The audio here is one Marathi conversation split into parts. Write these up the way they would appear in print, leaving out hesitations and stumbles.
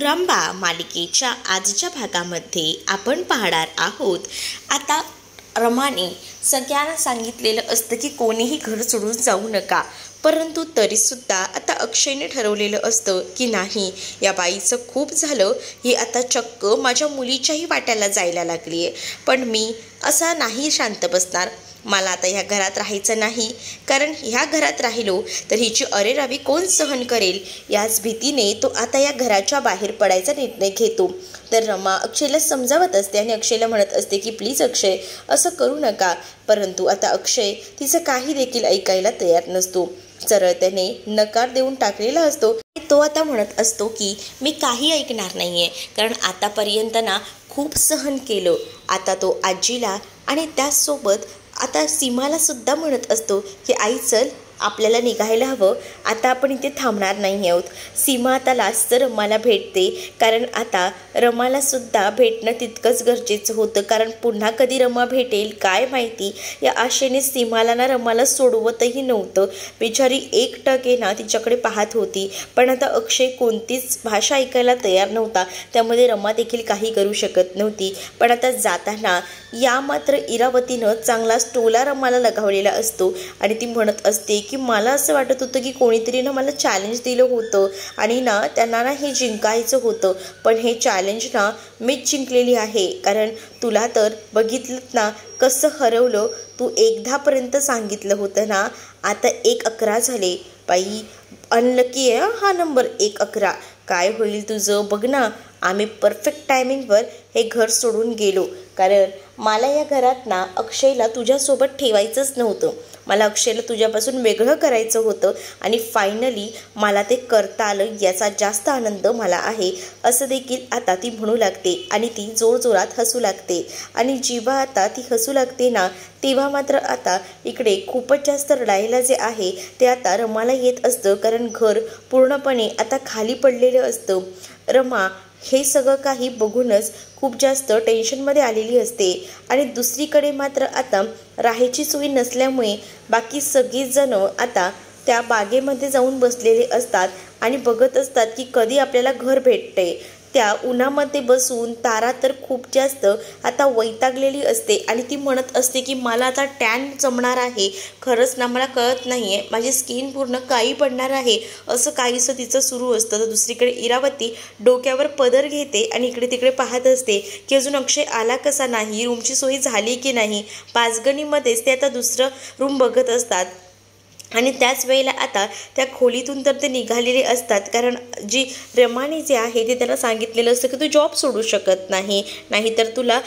रंभा मालिकेच्या आजच्या भागामध्ये आपण पाहणार आहोत। आता रमाने सगळ्यांना सांगितलेलं असतं की कोणीही घर सोडून जाऊ नका, परंतु तरीसुद्धा आता अक्षयने ठरवलेलं असतं की नाही, या बाईचं खूप झालं, ही आता चक्क माझ्या मुलीच्याही वाट्याला जायला लागली आहे। पण मी असा नाही शांत बसणार, मला आता ह्या घरात राहायचं नाही, कारण ह्या घरात राहिलो तर हिची अरेरावी कोण सहन करेल, याच भीतीने तो आता या घराच्या बाहेर पडायचा निर्णय घेतो। तर रमा अक्षयला समजावत असते आणि अक्षयला म्हणत असते की प्लीज अक्षय, असं करू नका, परंतु आता अक्षय तिचं काही देखील ऐकायला तयार नसतो। सरळ त्याने नकार देऊन टाकलेला असतो। तो आता म्हणत असतो की मी काही ऐकणार नाहीये, कारण आतापर्यंत ना खूप सहन केलं। आता तो आजीला आणि त्याचसोबत आता सीमाला सुद्धा म्हणत असतो की आई चल, आपल्याला निघायला हवं, आता आपण इथे थांबणार नाही आहोत। सीमा आता लास्ट रमाला भेटते, कारण आता रमाला सुद्धा भेटणं तितकंच गरजेचं होतं, कारण पुन्हा कधी रमा भेटेल काय माहिती, या आशेने सीमाला ना रमाला सोडवतही नव्हतं। बिचारी एकटके ना तिच्याकडे पाहत होती, पण आता अक्षय कोणतीच भाषा ऐकायला तयार नव्हता, त्यामध्ये रमा देखील काही करू शकत नव्हती। पण आता जाताना या मात्र इरावतीनं चांगला टोला रमाला लगावलेला असतो आणि ती म्हणत असते की मला असं वाटत होतं की कोणीतरी ना मला चॅलेंज दिलं होतं आणि ना त्यांना ना हे जिंकायचं होतं, पण हे चॅलेंज ना मीच जिंकलेली आहे, कारण तुला तर बघितलं ना कसं हरवलं, तू 1-10 सांगितलं होतं ना, आता 1-11 झाले। बाई अनलकी आहे हा नंबर 1-11, काय होईल तुझं बघ ना। आम्ही परफेक्ट टायमिंगवर हे घर सोडून गेलो, कारण मला या घरात ना अक्षयला तुझ्यासोबत ठेवायचंच नव्हतं, मला अक्षयला तुझ्यापासून वेगळं करायचं होतं आणि फायनली मला ते करता आलं, याचा जास्त आनंद मला आहे, असं देखील आता ती म्हणू लागते आणि ती जोरजोरात हसू लागते। आणि जेव्हा आता ती हसू लागते ना, तेव्हा मात्र आता इकडे खूपच जास्त रडायला जे आहे ते आता रमाला येत असतं, कारण घर पूर्णपणे आता खाली पडलेलं असतं। रमा हे सगळं काही बघूनच खूप जास्त टेन्शनमध्ये आलेली असते आणि दुसरीकडे मात्र आता राहायची सोय नसल्यामुळे बाकी सगळीजण आता त्या बागेमध्ये जाऊन बसलेले असतात आणि बघत असतात की कधी आपल्याला घर भेटते। त्या उन्हामध्ये बसून तारा तर खूप जास्त आता वैतागलेली असते आणि ती म्हणत असते की मला आता टॅन जमणार आहे, खरंच ना मला कळत नाही आहे, माझी स्किन पूर्ण काळी पडणार आहे, असं काहीसं तिचं सुरू असतं। तर दुसरीकडे इरावती डोक्यावर पदर घेते आणि इकडे तिकडे पाहत असते की अजून अक्षय आला कसा नाही, रूमची सोय झाली की नाही। पाचगणीमध्येच ते आता दुसरं रूम बघत असतात आणि त्याच वेळेला आता त्या खोलीतून तर ते निघालेले असतात, कारण जी रमाने जे आहे ते त्याला सांगितलेलं असतं की तू जॉब सोडू शकत नाही, नाहीतर तुला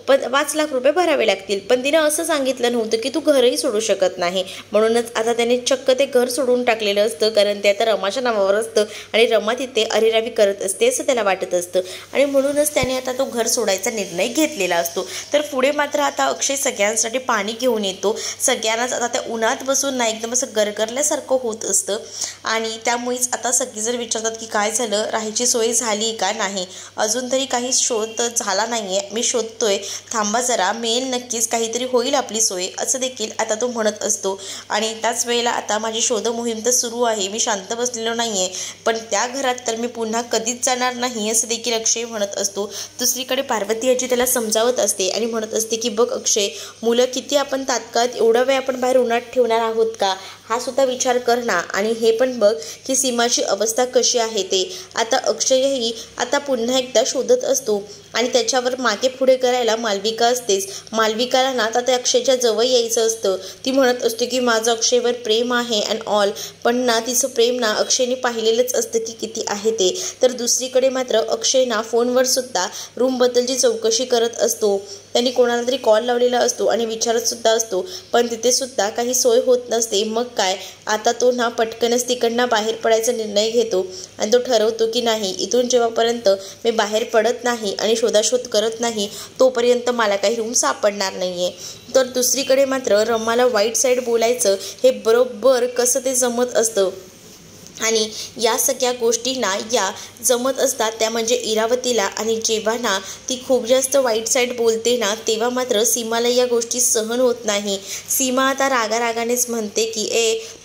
5 लाख रुपये भरावे लागतील, पण तिने असं सांगितलं नव्हतं की तू घरही सोडू शकत नाही। म्हणूनच आता त्याने चक्क ते घर सोडून टाकलेलं असतं, कारण ते आता रमाच्या नावावर असतं आणि रमा तिथे अरेरावी करत असते असं त्याला वाटत असतं आणि म्हणूनच त्याने आता तो घर सोडायचा निर्णय घेतलेला असतो। तर पुढे मात्र आता अक्षय सगळ्यांसाठी पाणी घेऊन येतो, सगळ्यांनाच आता त्या उन्हात बसून ना एकदम असं गरगरल्यासारखं होत असतं आणि त्यामुळेच आता सगळेजण विचारतात की काय झालं, राहायची सोय झाली का नाही, अजून तरी काही शोध झाला नाही आहे, मी शोधतोय, थांबा जरा, मिळेल नक्कीच, काहीतरी होईल आपली सोय, असं देखील आता तो म्हणत असतो। आणि त्याच वेळेला आता माझी शोध मोहीम तर सुरू आहे, मी शांत बसलेलो नाही आहे, पण त्या घरात तर मी पुन्हा कधीच जाणार नाही, असं देखील अक्षय म्हणत असतो। दुसरीकडे पार्वती आजी त्याला समजावत असते आणि म्हणत असते की बघ अक्षय, मुलं किती आपण तात्काळ एवढा वेळ आपण बाहेर उन्हात ठेवणार आहोत का, हा सुद्धा विचार कर ना, आणि हे पण बघ की सीमाची अवस्था कशी आहे ते। आता अक्षयही आता पुन्हा एकदा शोधत असतो आणि त्याच्यावर मागे पुढे करायला मालविका असतेच। मालविकाला ना आता त्या अक्षयच्या जवळ यायचं असतं, ती म्हणत असते की माझं अक्षयवर प्रेम आहे अँड ऑल, पण ना तिचं प्रेम ना अक्षयने पाहिलेलंच असतं की किती आहे ते। तर दुसरीकडे मात्र अक्षय ना फोनवर सुद्धा रूमबद्दलची चौकशी करत असतो, त्यांनी कोणाला तरी कॉल लावलेला असतो आणि विचारत सुद्धा असतो, पण तिथे सुद्धा काही सोय होत नसते। मग काय, आता तो ना पटकनच तिकडनं बाहेर पडायचा निर्णय घेतो आणि तो ठरवतो की नाही, इथून जेव्हापर्यंत मी बाहेर पडत नाही आणि शोधाशोध करत नाही तोपर्यंत मला काही रूम सापडणार नाही आहे। तर दुसरीकडे मात्र रमाला वाईट साईड बोलायचं हे बरोबर कसं ते जमत असतं, आणि या सगळ्या गोष्टींना या जमत असतात त्या म्हणजे इरावतीला. आणि जेव्हा ना ती खूप जास्त वाईट साईड बोलते ना तेव्हा मात्र सीमाला या गोष्टी सहन होत नाही. सीमा आता रागारागानेच म्हणते की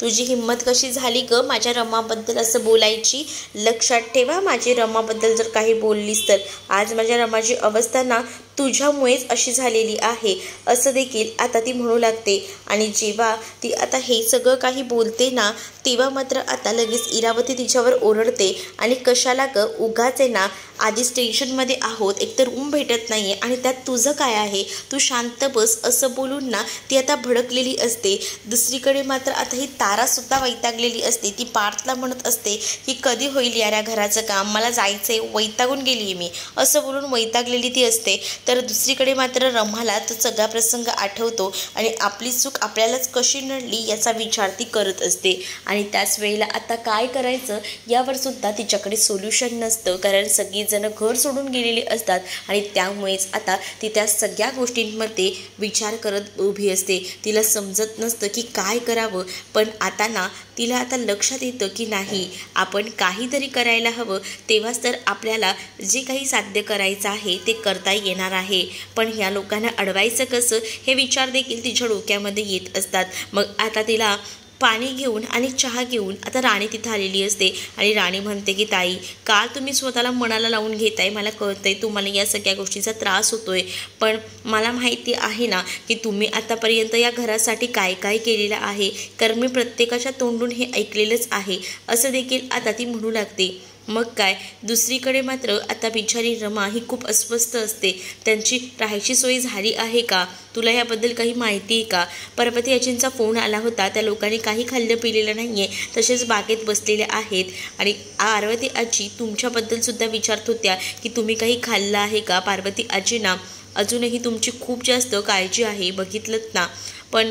तुझी हिंमत कशी झाली ग माझ्या रमाबद्दल असं बोलायची. लक्षात ठेवा माझी रमाबद्दल जर काही बोललीस तर आज माझ्या रमाची अवस्था ना तुझ्यामुळेच अशी झालेली आहे असं देखील आता ती म्हणू लागते. आणि जेव्हा ती आता हे सगळं काही बोलते ना तेव्हा मात्र आता लगेच इरावती तिच्यावर ओरडते. आणि कशाला ग उगाच आहे ना आधीच टेन्शनमध्ये आहोत, एकतर रूम भेटत नाही आहे आणि त्यात तुझं काय आहे, तू शांत बस असं बोलून ना ती आता भडकलेली असते. दुसरीकडे मात्र आता ही तारासुद्धा वैतागलेली असते. ती पार्थला म्हणत असते की कधी होईल यार या घराचं काम, मला जायचं आहे, वैतागून गेली आहे मी असं बोलून वैतागलेली ती असते. तर दुसरीकडे मात्र रमाला तो सगळा प्रसंग आठवतो आणि आपली चूक आपल्यालाच कशी नडली याचा विचार ती करत असते. आणि त्याच वेळेला आता काय करायचं यावर सुद्धा तिच्याकडे सोल्युशन नसतं, कारण सगळीजणं घर सोडून गेलेली असतात आणि त्यामुळेच आता ती त्या सगळ्या गोष्टींमध्ये विचार करत उभी असते. तिला समजत नसतं की काय करावं, पण आता ना तिला आता लक्षात येतं की नाही आपण काहीतरी करायला हवं, तेव्हाच तर आपल्याला जे काही साध्य करायचं आहे ते करता येणार आहे. पण ह्या लोकांना अडवायचं कसं हे विचार देखील तिच्या डोक्यामध्ये येत असतात. मग आता तिला पाणी घेऊन आणि चहा घेऊन आता राणी तिथं आलेली असते आणि राणी म्हणते की ताई काल तुम्ही स्वतःला मनाला लावून घेताय, मला कळतंय तुम्हाला या सगळ्या गोष्टीचा त्रास होतोय, पण मला माहिती आहे ना की तुम्ही आतापर्यंत या घरासाठी काय काय केलेलं आहे, कारण मी प्रत्येकाच्या तोंडून हे ऐकलेलंच आहे असं देखील आता ती म्हणू लागते. मग काय दुसरीकडे मात्र आता बिचारी रमा ही खूप अस्वस्थ असते. त्यांची राहायची सोय झाली आहे का, तुला याबद्दल काही माहिती आहे का, परपती आजींचा फोन आला होता, त्या लोकांनी काही खाल्लं पिलेलं नाही आहे, तसेच बागेत बसलेले आहेत आणि पार्वती आजी तुमच्याबद्दलसुद्धा विचारत होत्या की तुम्ही काही खाल्लं आहे का. पार्वती आजींना अजूनही तुमची खूप जास्त काळजी आहे बघितलंत ना. पण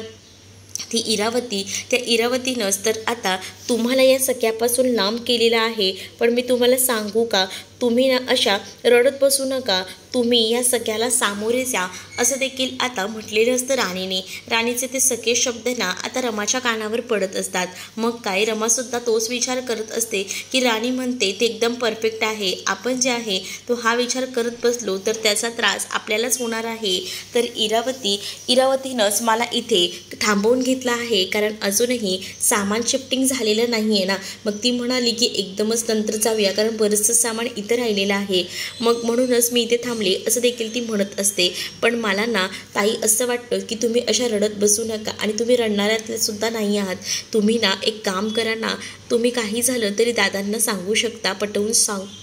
ती इरावती, त्या इरावतीनंच तर आता तुम्हाला या सगळ्यापासून लांब केलेला आहे. पण मी तुम्हाला सांगू का, तुम्ही ना अशा रडत बसू नका, तुम्ही या सगळ्याला सामोरे जा असं देखील आता म्हटलेलं असतं राणीने. राणीचे ते सगळे शब्द ना आता रमाच्या कानावर पडत असतात. मग काय रमासुद्धा तोच विचार करत असते की राणी म्हणते ते एकदम परफेक्ट आहे, आपण जे आहे तो हा विचार करत बसलो तर त्याचा त्रास आपल्यालाच होणार आहे. तर इरावतीनंच मला इथे थांबवून घेतलं आहे, कारण अजूनही सामान शिफ्टिंग झालेलं नाही आहे ना. मग ती म्हणाली की एकदमच नंतर जाऊया, कारण बरंचसं सामान इथं राहिलेलं आहे, मग म्हणूनच मी इथे थांबले असं देखील ती म्हणत असते. पण मला ना ताई असं वाटतं की तुम्ही अशा रडत बसू नका आणि तुम्ही रडणाऱ्यातले सुद्धा नाही आहात. तुम्ही ना एक काम करा ना, तुम्ही काही झालं तरी दादांना सांगू शकता, पटवून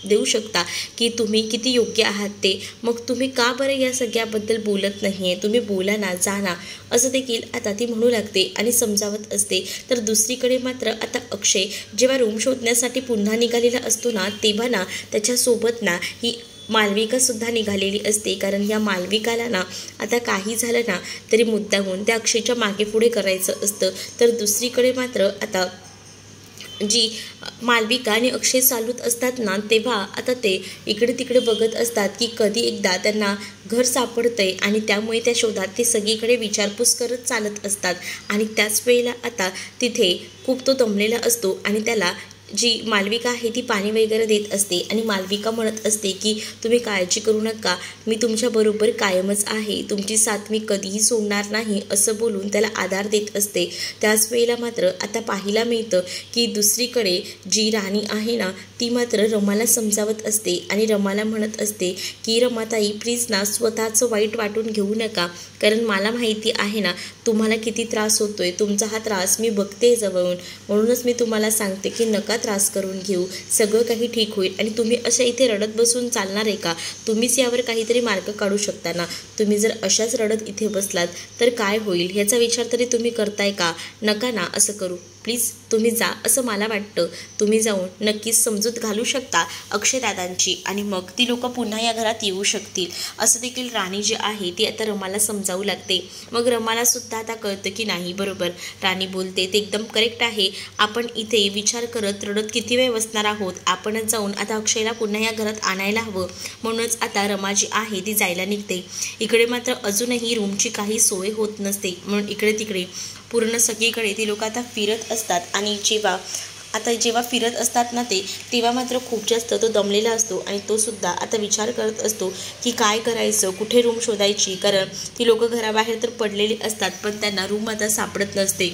देऊ शकता की तुम्ही किती योग्य आहात ते. मग तुम्ही का बरं या सगळ्याबद्दल बोलत नाही आहे, तुम्ही बोला ना, जा ना असं देखील आता ती म्हणू लागते आणि समजावत असते. तर दुसरीकडे मात्र आता अक्षय जेव्हा रूम शोधण्यासाठी पुन्हा निघालेला असतो ना तेव्हा ना त्याच्यासोबत ना ही मालविकासुद्धा निघालेली असते, कारण या मालविकाला ना आता काही झालं ना तरी मुद्दामून त्या अक्षयच्या मागे पुढे करायचं असतं. तर दुसरीकडे मात्र आता जी मालविका आणि अक्षय चालूत असतात ना तेव्हा आता ते इकडे तिकडे बघत असतात की कधी एकदा त्यांना घर सापडतंय आणि त्यामुळे त्या शोधात ते सगळीकडे विचारपूस करत चालत असतात. आणि त्याच वेळेला आता तिथे खूप तो दमलेला असतो आणि त्याला जी मालविका आहे ती पाणी वगैरे देत असते आणि मालविका म्हणत असते की तुम्ही काळजी करू नका, मी तुमच्याबरोबर कायमच आहे, तुमची साथ मी कधीही सोडणार नाही असं बोलून त्याला आधार देत असते. त्याच वेळेला मात्र आता पाहायला मिळतं की दुसरीकडे जी राणी आहे ना ती मात्र रमाला समजावत असते आणि रमाला म्हणत असते की रमाताई प्लीज ना स्वतःचं वाईट वाटून घेऊ नका, कारण मला माहिती आहे ना तुम्हाला किती त्रास होतोय, तुमचा हा त्रास मी बघते जवळून, म्हणूनच मी तुम्हाला सांगते की नका त्रास करून घेऊ, सगळं काही ठीक होईल. आणि तुम्ही असं इथे रडत बसून चालणार आहे का, तुम्हीच यावर काहीतरी मार्ग काढू शकता ना. तुम्ही जर अशाच रडत इथे बसलात तर काय होईल ह्याचा विचार तरी तुम्ही करताय का, नका ना असं करू, प्लीज तुम्ही जा असं मला वाटतं. तुम्ही जाऊन नक्कीच समजूत घालू शकता अक्षयदादांची आणि मग ती लोक पुन्हा या घरात येऊ शकतील असं देखील राणी जी आहे ती आता रमाला समजावू लागते. मग रमाला सुद्धा आता कळतं की नाही बरोबर राणी बोलते ते एकदम करेक्ट आहे, आपण इथे विचार करत रडत किती वेळ बसणार आहोत, आपणच जाऊन आता अक्षयला पुन्हा या घरात आणायला हवं. म्हणूनच आता रमा जी आहे ती जायला निघते. इकडे मात्र अजूनही रूमची काही सोय होत नसते, म्हणून इकडे तिकडे पूर्ण सगळीकडे ती लोक आता फिरत असतात. आणि जेव्हा आता जेव्हा फिरत असतात ना तेव्हा मात्र खूप जास्त तो दमलेला असतो आणि तो सुद्धा आता विचार करत असतो की काय करायचं, कुठे रूम शोधायची, कारण ती लोक घराबाहेर तर पडलेली असतात पण त्यांना रूम आता सापडत नसते.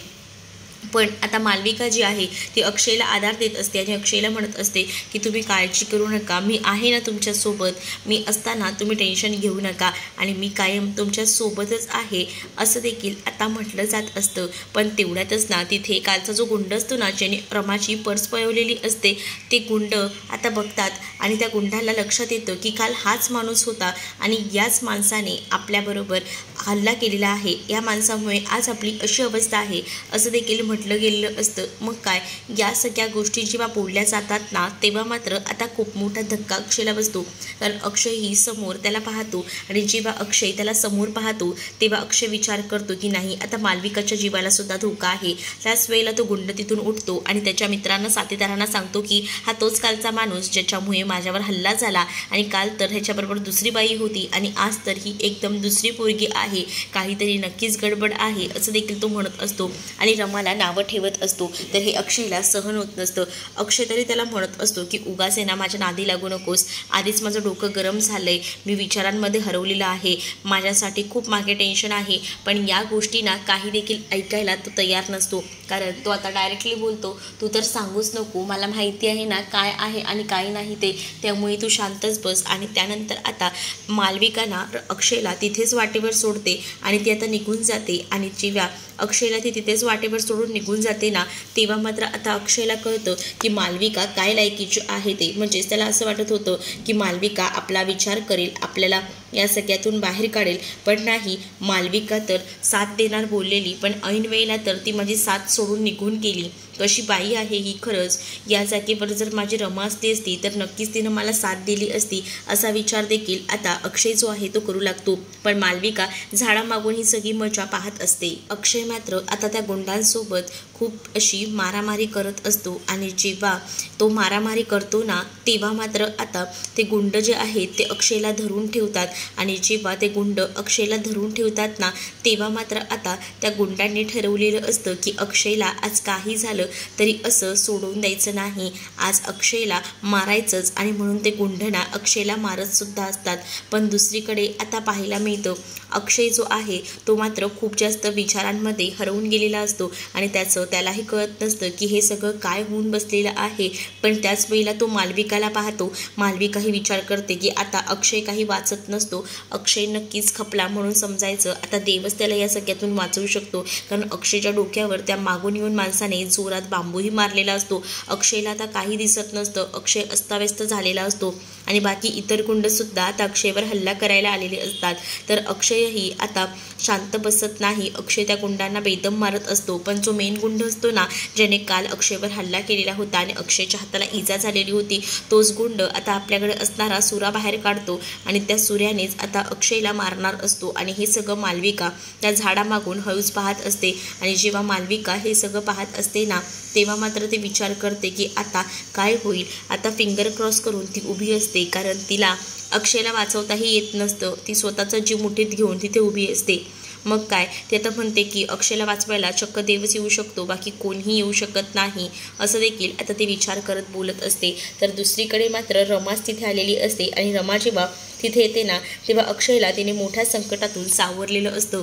पण आता मालविका जी आहे ती अक्षयला आधार देत असते आणि अक्षयला म्हणत असते की तुम्ही काळजी करू नका, मी आहे ना तुमच्यासोबत, मी असताना तुम्ही टेन्शन घेऊ नका आणि मी कायम तुमच्यासोबतच आहे असं देखील आता म्हटलं जात असतं. पण तेवढ्यातच ना तिथे कालचा जो गुंड असतो ना ज्याने रमाची पर्स पळवलेली असते ते गुंड आता बघतात आणि त्या गुंडाला लक्षात येतं की काल हाच माणूस होता आणि याच माणसाने आपल्याबरोबर हल्ला केलेला आहे, या माणसामुळे आज आपली अशी अवस्था आहे असं देखील म्हटलं गेलेलं असतं. मग काय, या सगळ्या गोष्टी जेव्हा बोलल्या जातात ना तेव्हा मात्र आता खूप मोठा धक्का अक्षयला बसतो. कारण अक्षय ही समोर त्याला पाहतो आणि जेव्हा अक्षय त्याला समोर पाहतो तेव्हा अक्षय विचार करतो की नाही, आता मालविकाच्या जीवाला सुद्धा धोका आहे. त्याच वेळेला तो गुंड तिथून उठतो आणि त्याच्या मित्रांना साथीदारांना सांगतो की हा तोच कालचा माणूस ज्याच्यामुळे माझ्यावर हल्ला झाला आणि काल तर ह्याच्याबरोबर दुसरी बाई होती आणि आज तर ही एकदम दुसरी पोरगी आहे, काहीतरी नक्कीच गडबड आहे असं देखील तो म्हणत असतो आणि रमाला नावं ठेवत असतो. तर हे अक्षयला सहन होत नसतं. अक्षय तरी त्याला म्हणत असतो की उगाच ना माझ्या नादी लागू नकोस, आधीच माझं डोकं गरम झालंय, मी विचारांमध्ये हरवलेलं आहे, माझ्यासाठी खूप मागे टेन्शन आहे. पण या गोष्टींना काही देखील ऐकायला तो तयार नसतो. कारण तो आता डायरेक्टली बोलतो, तू तर सांगूच नको, मला माहिती आहे ना काय आहे आणि काय नाही ते, त्यामुळे तू शांतच बस. आणि त्यानंतर आता मालविका ना अक्षयला तिथेच वाटेवर सोडते आणि ती आता निघून जाते. आणि जेव्हा अक्षयला ती तिथेच वाटेवर सोडून निघून जाते ना तेव्हा मात्र आता अक्षयला कळतं की मालविका काय लायकीची आहे ते. म्हणजेच त्याला असं वाटत होतं की मालविका आपला विचार करेल, आपल्याला या सगळ्यातून बाहेर काढेल, पण नाही, मालविका तर साथ देणार बोललेली पण ऐन वेळेला तर ती माझी साथ सोडून निघून गेली. कशी बाई आहे ही खरंच, या जागेवर जर माझी रमा असती असती तर नक्कीच तिनं मला साथ दिली असती असा विचार देखील आता अक्षय जो आहे तो करू लागतो. पण मालविका झाडामागून ही सगळी मजा पाहत असते. अक्षय मात्र आता त्या गुंडांसोबत खूप अशी मारामारी करत असतो आणि जेव्हा तो मारामारी करतो ना तेव्हा मात्र आता ते गुंड जे आहेत ते अक्षयला धरून ठेवतात आणि जेव्हा ते गुंड अक्षयला धरून ठेवतात ना तेव्हा मात्र आता त्या गुंडांनी ठरवलेलं असतं की अक्षयला आज काही झालं तरी असं सोडून द्यायचं नाही, आज अक्षयला मारायचंच. आणि म्हणून ते गुंडना अक्षयला मारत सुद्धा असतात. पण दुसरीकडे आता पाहायला मिळतं अक्षय जो आहे तो मात्र खूप जास्त विचारांमध्ये हरवून गेलेला असतो आणि त्यालाही कळत नसतं की हे सगळं काय होऊन बसलेलं आहे. पण त्याच वेळेला तो मालविकाला पाहतो. मालविकाही विचार करते की आता अक्षय काही वाचत नसतो, अक्षय नक्कीच खपला म्हणून समजायचं, आता देवच त्याला या सगळ्यातून वाचवू शकतो. कारण अक्षयच्या डोक्यावर त्या मागून येऊन माणसाने जोरात बांबूही मारलेला असतो. अक्षयला आता काही दिसत नसतं, अक्षय अस्ताव्यस्त झालेला असतो आणि बाकी इतर गुंडसुद्धा आता अक्षयवर हल्ला करायला आलेले असतात. तर अक्षयही आता शांत बसत नाही, अक्षय त्या गुंडांना बेदम मारत असतो. पण जो मेन गुंड असतो ना ज्याने काल अक्षयवर हल्ला केलेला होता आणि अक्षयच्या हाताला इजा झालेली होती तोच गुंड आता आपल्याकडे असणारा सुरा बाहेर काढतो आणि त्या सुऱ्यानेच आता अक्षयला मारणार असतो. आणि हे सगळं मालविका त्या झाडामागून हळूच पाहत असते आणि जेव्हा मालविका हे सगळं पाहत असते ना तेव्हा मात्र ते विचार करते की आता काय होईल. आता फिंगर क्रॉस करून ती उभी असते कारण तिला अक्षयला वाचवताही येत नसतं, ती स्वतःचा जीव मुठीत घेऊन तिथे उभी असते. मग काय, ते आता म्हणते की अक्षयला वाचवायला चक्क देवच येऊ शकतो, बाकी कोणीही येऊ शकत नाही असं देखील आता ते विचार करत बोलत असते. तर दुसरीकडे मात्र रमाच तिथे आलेली असते आणि रमा जेव्हा तिथे येते ना तेव्हा अक्षयला तिने मोठ्या संकटातून सावरलेलं असतं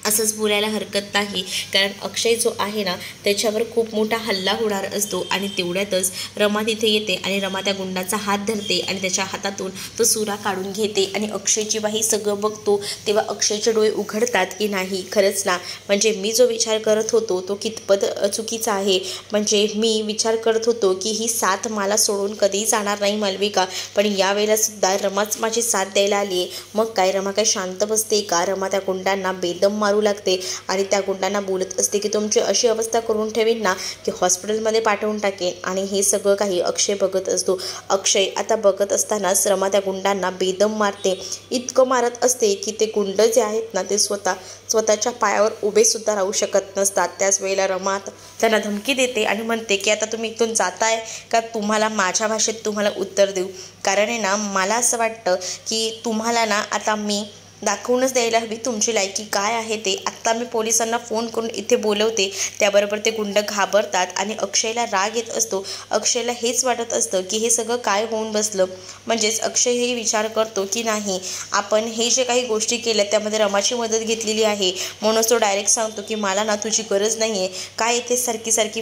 असंच बोलायला हरकत नाही. कारण अक्षय जो आहे ना त्याच्यावर खूप मोठा हल्ला होणार असतो आणि तेवढ्यातच रमा तिथे येते आणि रमा त्या गुंडाचा हात धरते आणि त्याच्या हातातून तो सुरा काढून घेते. आणि अक्षय जेव्हा हे सगळं बघतो तेव्हा अक्षयचे डोळे उघडतात की नाही खरंच ना, म्हणजे मी जो विचार करत होतो तो कितपत चुकीचा आहे. म्हणजे मी विचार करत होतो की ही साथ मला सोडून कधीही जाणार नाही मालविका, पण यावेळेला सुद्धा रमाच माझी साथ द्यायला आली आहे. मग काय, रमा काय शांत बसते का? रमा त्या गुंडांना बेदम मारू लागते आणि त्या गुंडांना बोलत असते की तुमची अशी अवस्था करून ठेवीन ना की हॉस्पिटलमध्ये पाठवून टाकेन. आणि हे सगळं काही अक्षय बघत असतो. अक्षय आता बघत असतानाच रमा त्या गुंडांना बेदम मारते, इतकं मारत असते की ते गुंड जे आहेत ना ते स्वतःच्या पायावर उभे सुद्धा राहू शकत नसतात. त्याच वेळेला रमा त्यांना धमकी देते आणि म्हणते की आता तुम्ही इथून जाताय का तुम्हाला माझ्या भाषेत तुम्हाला उत्तर देऊ. कारण आहे ना मला असं वाटतं की तुम्हाला ना आता मी दाखवूनच द्यायला हवी तुमची लायकी काय आहे ते. आत्ता मी पोलिसांना फोन करून इथे बोलवते. त्याबरोबर ते गुंड घाबरतात आणि अक्षयला राग येत असतो. अक्षयला हेच वाटत असतं की हे सगळं काय होऊन बसलं. म्हणजेच अक्षय हे विचार करतो की नाही, आपण हे जे काही गोष्टी केल्या त्यामध्ये रमाची मदत घेतलेली आहे. म्हणूनच तो डायरेक्ट सांगतो की मला ना तुझी गरज नाही आहे, काय येते सारखी सारखी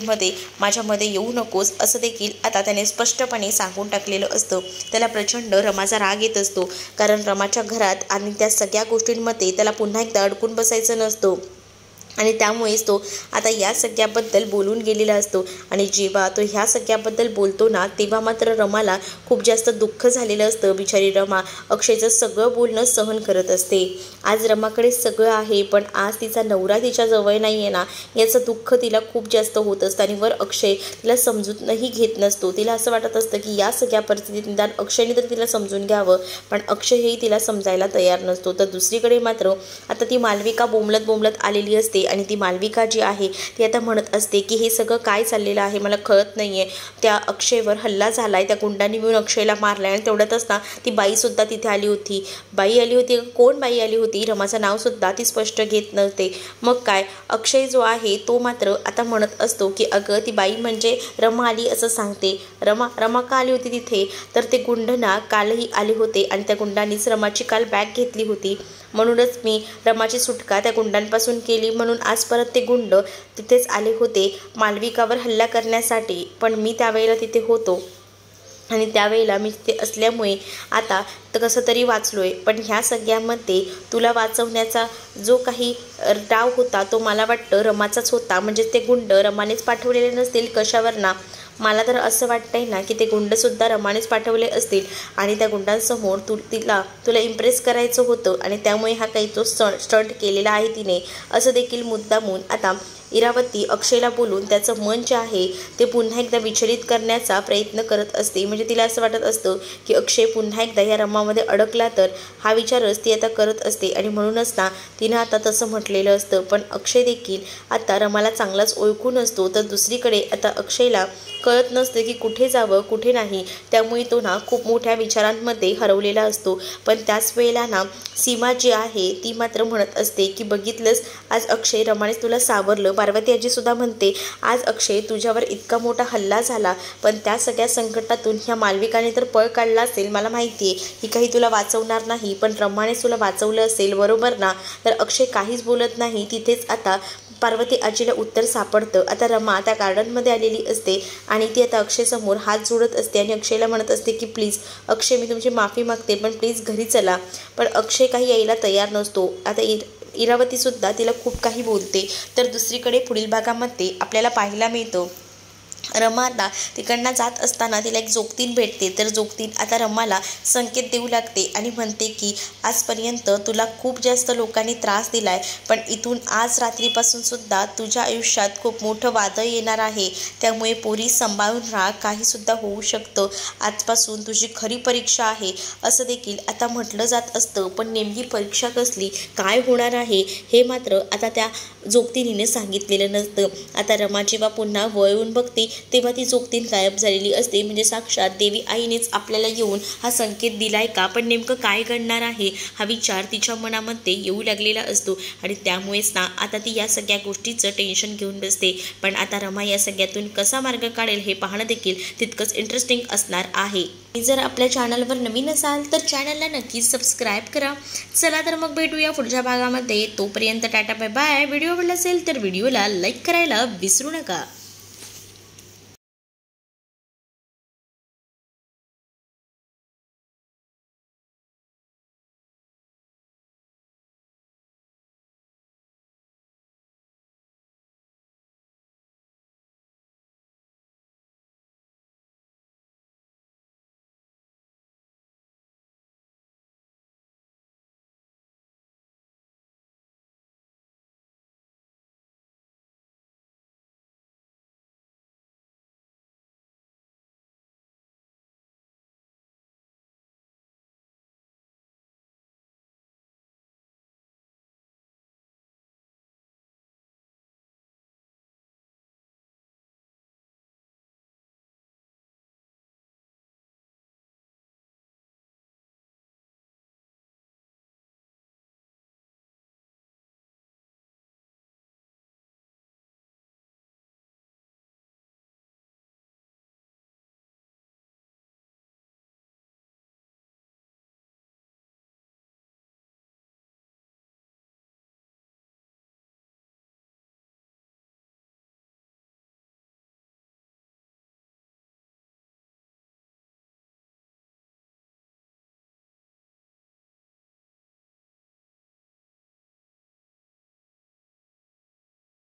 माझ्यामध्ये येऊ नकोस, असं देखील आता त्याने स्पष्टपणे सांगून टाकलेलं असतं. त्याला प्रचंड रमाचा राग येत असतो, कारण रमाच्या घरात आणि त्या सगळ्या गोष्टींमध्ये त्याला पुन्हा एकदा अडकून बसायचं नसतं आणि त्यामुळेच तो आता या सगळ्याबद्दल बोलून गेलेला असतो. आणि जेव्हा तो ह्या सगळ्याबद्दल बोलतो ना, तेव्हा मात्र रमाला खूप जास्त दुःख झालेलं असतं. बिचारी रमा अक्षयचं सगळं बोलणं सहन करत असते. आज रमाकडे सगळं आहे, पण आज तिचा नवरा तिच्याजवळ नाही आहे ना, याचं दुःख तिला खूप जास्त होत असतं. आणि वर अक्षय तिला समजूनही घेत नसतो. तिला असं वाटत असतं की या सगळ्या परिस्थितीत निदान अक्षयने तर तिला समजून घ्यावं, पण अक्षयही तिला समजायला तयार नसतो. तर दुसरीकडे मात्र आता ती मालविका बोंबलत आलेली असते. आणि ती मालविका जी आहे ती आता म्हणत असते की हे सगळं काय चाललेलं आहे मला कळत नाही आहे. त्या अक्षयवर हल्ला झाला आहे, त्या गुंडांनी मिळून अक्षयला मारला आहे. आणि तेवढ्यातच ना ती बाईसुद्धा तिथे आली होती. बाई आली होती, कोण बाई आली होती, रमाचं नावसुद्धा ती स्पष्ट घेत नव्हते. मग काय, अक्षय जो आहे तो मात्र आता म्हणत असतो की अगं ती बाई म्हणजे रमा आली असं सांगते. रमा का आली होती तिथे, तर ते गुंड ना कालही आले होते आणि त्या गुंडांनीच रमाची काल बॅग घेतली होती. म्हणूनच मी रमाची सुटका त्या गुंडांपासून केली. म्हणून आज परत ते गुंड तिथेच आले होते मालविकावर हल्ला करण्यासाठी. पण मी त्यावेळेला तिथे होतो आणि त्यावेळेला मी तिथे असल्यामुळे आता कसं तरी वाचलोय. पण ह्या सगळ्यामध्ये तुला वाचवण्याचा जो काही डाव होता तो मला वाटतं रमाचाच होता. म्हणजे ते गुंड रमानेच पाठवलेले नसतील कशावर ना. मला तर असं वाटतंय ना की ते गुंडसुद्धा रमानेच पाठवले असतील आणि त्या गुंडांसमोर तुला इम्प्रेस करायचं होतं आणि त्यामुळे हा काही तो स्टंट केलेला आहे तिने, असं देखील मुद्दामून आता इरावती अक्षयला बोलून त्याचं मन जे आहे ते पुन्हा एकदा विचलित करण्याचा प्रयत्न करत असते. म्हणजे तिला असं वाटत असतं की अक्षय पुन्हा एकदा या रमामध्ये अडकला तर, हा विचारच ती आता करत असते. आणि म्हणूनच ना तिनं आता तसं म्हटलेलं असतं. पण अक्षय देखील आता रमाला चांगलाच ओळखून असतो. तर दुसरीकडे आता अक्षयला कळत नसते की कुठे जावं कुठे नाही. त्यामुळे तो ना खूप मोठ्या विचारांमध्ये हरवलेला असतो. पण त्याच वेळेला ना सीमा जी आहे ती मात्र म्हणत असते की बघितलंस, आज अक्षय रमानेच तुला सावरलं. पार्वती आजीसुद्धा म्हणते आज अक्षय तुझ्यावर इतका मोठा हल्ला झाला, पण त्या सगळ्या संकटातून ह्या मालविकाने तर पळ काढला असेल. मला माहिती आहे ही काही तुला वाचवणार नाही, पण रमानेच तुला वाचवलं असेल, बरोबर ना. तर अक्षय काहीच बोलत नाही. तिथेच आता पार्वती आजीला उत्तर सापडतं. आता रमा त्या गार्डनमध्ये आलेली असते आणि ती आता अक्षयसमोर हात जोडत असते आणि अक्षयला म्हणत असते की प्लीज अक्षय, मी तुमची माफी मागते, पण प्लीज घरी चला. पण अक्षय काही यायला तयार नसतो. आता इरावतीसुद्धा तिला खूप काही बोलते. तर दुसरीकडे पुढील भागामध्ये आपल्याला पाहायला मिळतं रमा आता तिकडनं जात असताना तिला एक जोगतीन भेटते. तर जोगतीन आता रमाला संकेत देऊ लागते आणि म्हणते की आजपर्यंत तुला खूप जास्त लोकांनी त्रास दिला आहे, पण इथून आज रात्रीपासून सुद्धा तुझ्या आयुष्यात खूप मोठं वादळ येणार आहे. त्यामुळे पोरी सांभाळून राहा, काहीसुद्धा होऊ शकतं. आजपासून तुझी खरी परीक्षा आहे असं देखील आता म्हटलं जात असतं. पण नेमकी परीक्षा कसली, काय होणार आहे हे मात्र आता त्या जोगतीनीने सांगितलेलं नसतं. आता रमा जेव्हा पुन्हा वळून बघते तेव्हा ती जोगतीन गायब झालेली असते. म्हणजे साक्षात देवी आईनेच आपल्याला येऊन हा संकेत दिलाय का, पण नेमकं काय घडणार आहे हा विचार तिच्या मनामध्ये येऊ लागलेला असतो. आणि त्यामुळेच ना आता ती या सगळ्या गोष्टीचं टेन्शन घेऊन बसते. पण आता रमा या सगळ्यातून कसा मार्ग काढेल हे पाहणं देखील तितकंच इंटरेस्टिंग असणार आहे. जर आपल्या चॅनलवर नवीन असाल तर चॅनलला नक्कीच सबस्क्राईब करा. चला तर मग भेटूया पुढच्या भागामध्ये. तोपर्यंत टाटा बाय बाय. व्हिडिओ आवडला असेल तर व्हिडिओला लाईक करायला विसरू नका.